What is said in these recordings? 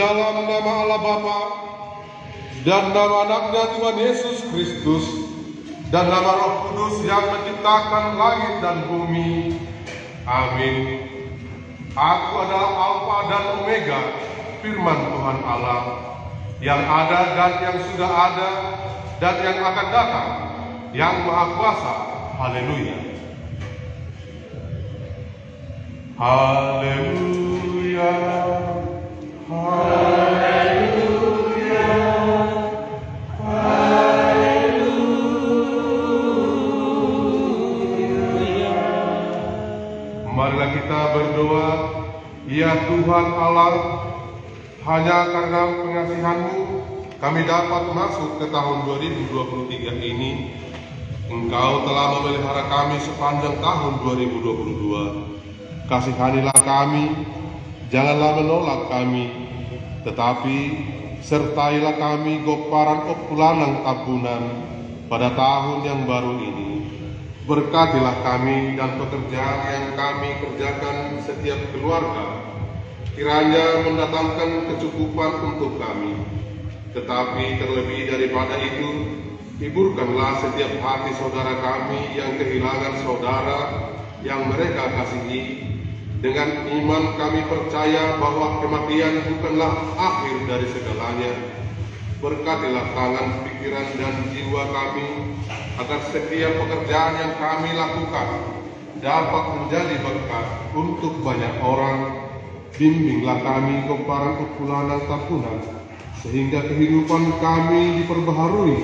dalam nama Allah Bapa dan nama anaknya Tuhan Yesus Kristus dan nama Roh Kudus yang menciptakan langit dan bumi. Amin. Aku adalah Alfa dan Omega, firman Tuhan Allah, yang ada dan yang sudah ada dan yang akan datang, yang Maha Kuasa. Haleluya. Haleluya. Haleluya. Haleluya. Marilah kita berdoa. Ya Tuhan Allah, hanya karena pengasihan-Mu kami dapat masuk ke tahun 2023 ini. Engkau telah memelihara kami sepanjang tahun 2022. Kasihanilah kami, janganlah menolak kami, tetapi sertailah kami goparan okulanang tabunan pada tahun yang baru ini. Berkatilah kami dan pekerjaan yang kami kerjakan setiap keluarga, kiranya mendatangkan kecukupan untuk kami. Tetapi terlebih daripada itu, hiburkanlah setiap hati saudara kami yang kehilangan saudara yang mereka kasihi. Dengan iman kami percaya bahwa kematian bukanlah akhir dari segalanya. Berkatilah tangan, pikiran, dan jiwa kami, agar setiap pekerjaan yang kami lakukan dapat menjadi berkat untuk banyak orang. Bimbinglah kami goparan ukulanan tampunan, sehingga kehidupan kami diperbaharui.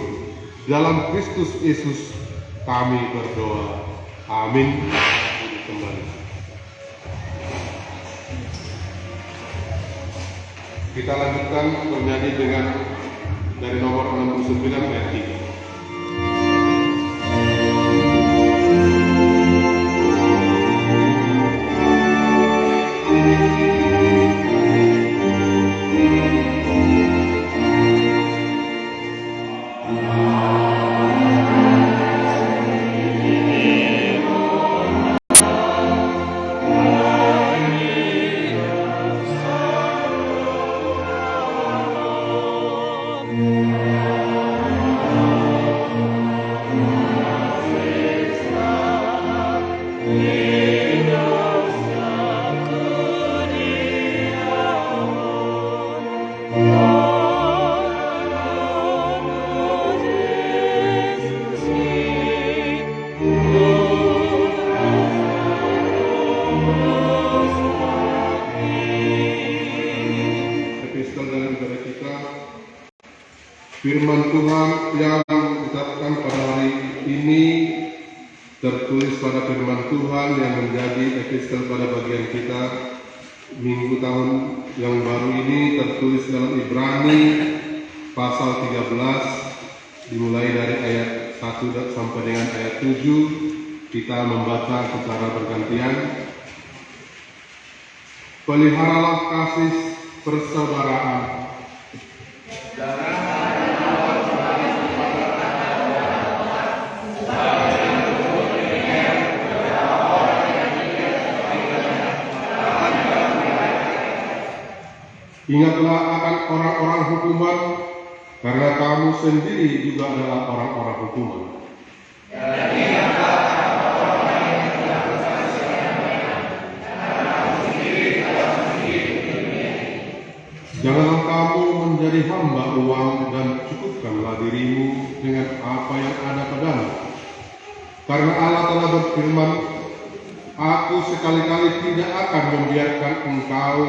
Dalam Kristus Yesus kami berdoa. Amin. Kembali. Kita lanjutkan bernyanyi dengan dari nomor 69 ayat 3. Firman Tuhan yang ditetapkan pada hari ini tertulis pada firman Tuhan yang menjadi epistel pada bagian kita minggu tahun yang baru ini, tertulis dalam Ibrani pasal 13 dimulai dari ayat 1 sampai dengan ayat 7. Kita membaca secara bergantian. Peliharalah kasih persaudaraan. Ingatlah akan orang-orang hukuman, karena kamu sendiri juga adalah orang-orang hukuman. Janganlah kamu menjadi hamba uang, dan cukupkanlah dirimu dengan apa yang ada padamu. Karena Allah telah berfirman, Aku sekali-kali tidak akan membiarkan engkau,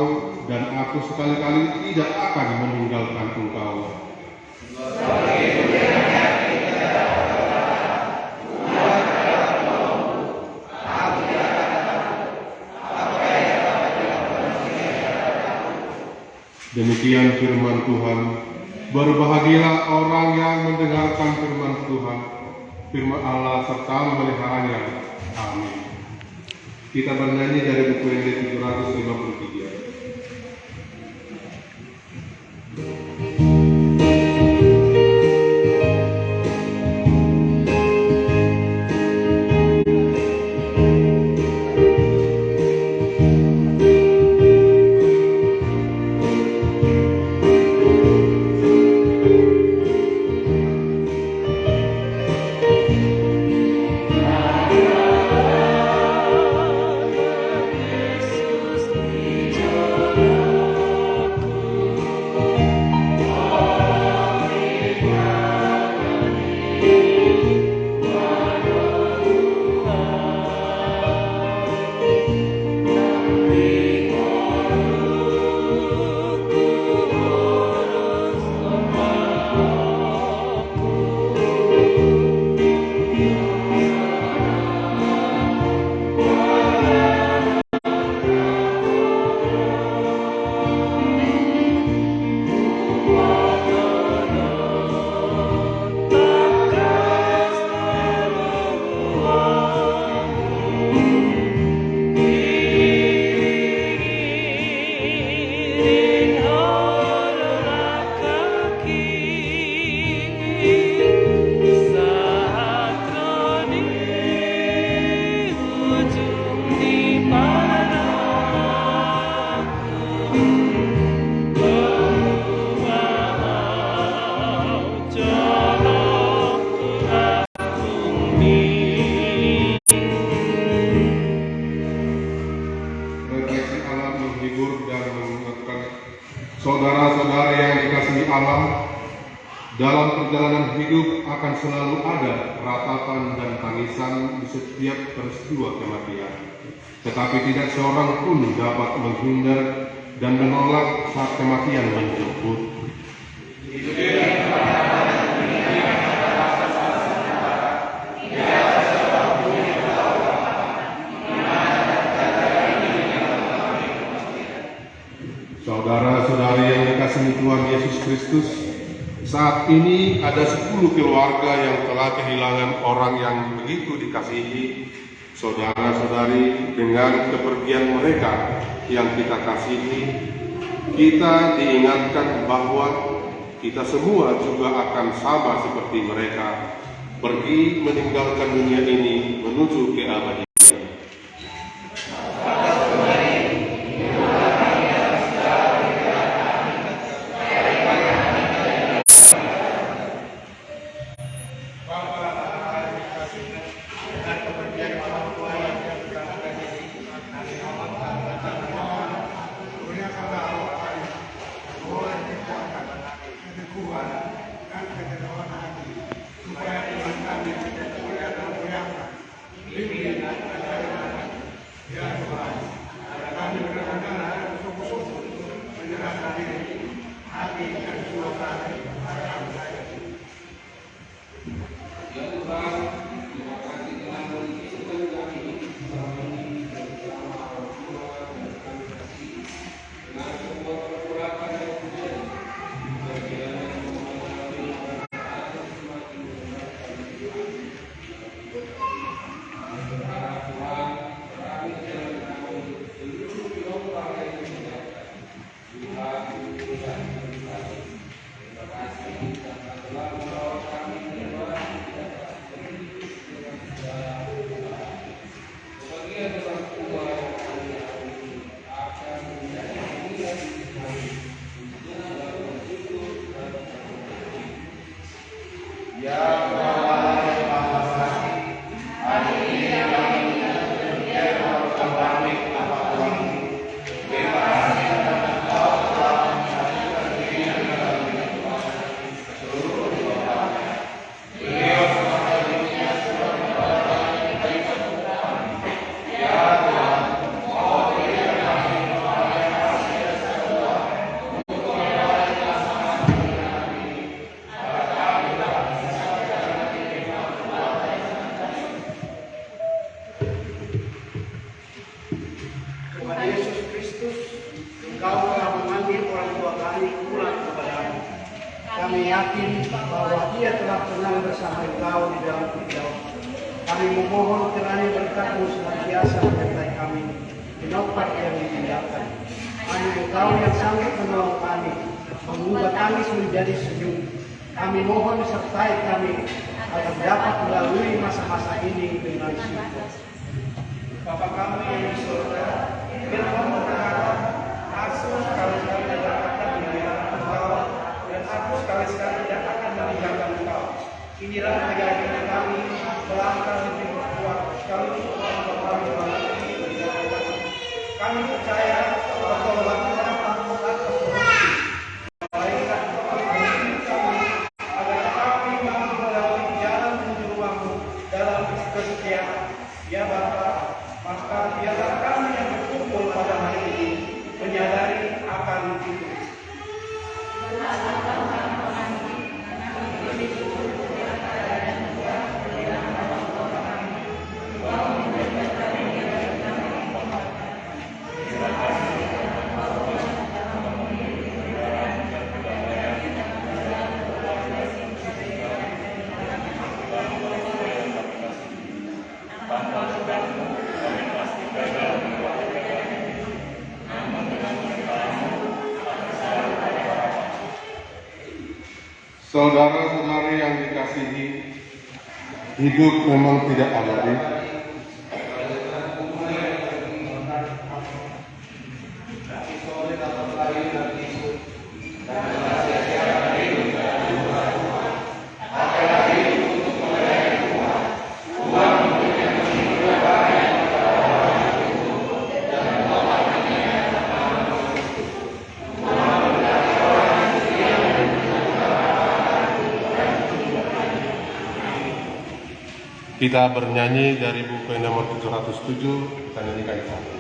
dan aku sekali-kali tidak akan meninggalkan engkau. Demikian firman Tuhan. Berbahagialah orang yang mendengarkan firman Tuhan, firman Allah, serta memeliharanya. Amin. Kita bernyanyi dari buku ND 753. Dalam perjalanan hidup akan selalu ada ratapan dan tangisan di setiap peristiwa kematian. Tetapi tidak seorang pun dapat menghindar dan menolak saat kematian menjemput. Saudara-saudari yang dikasihi Tuhan Yesus Kristus, saat ini ada 10 keluarga yang telah kehilangan orang yang begitu dikasihi. Saudara-saudari, dengan kepergian mereka yang kita kasihi, kita diingatkan bahwa kita semua juga akan sama seperti mereka, pergi meninggalkan dunia ini menuju keabadian. Kami yakin bahwa Dia telah tenang bersama Engkau di dalam hidupmu. Kami memohon kiranya berkat-Mu senantiasa menyertai kami di tempat yang ditinggalkan. Kami Engkau yang sanggup menolong kami, mengubah tangis menjadi senyum. Kami mohon sertai kami agar dapat melalui masa-masa ini dengan syukur. Bapa kami yang di surga, Firman-Mu berkata, aku sekali-sekali tidak akan meninggalkan Engkau, dan aku sekali-sekali tidak akan meninggalkan Engkau. Inilah keyakinan kami, melangkah lebih kuat sekalipun orang kami mengalami penderitaan. Kami percaya bahwa Tuhan atas berhenti, malaikat menghimpit kami agar kami mampu melalui jalan menuju rumah-Mu dalam kesetiaan. Ya Bapa, maka biarlah kami yang berkumpul pada hari ini menyadari akan itu. Saudara-saudari yang dikasihi, hidup memang tidak abadi. Kita bernyanyi dari buku yang nomor 707, kita nyanyikan.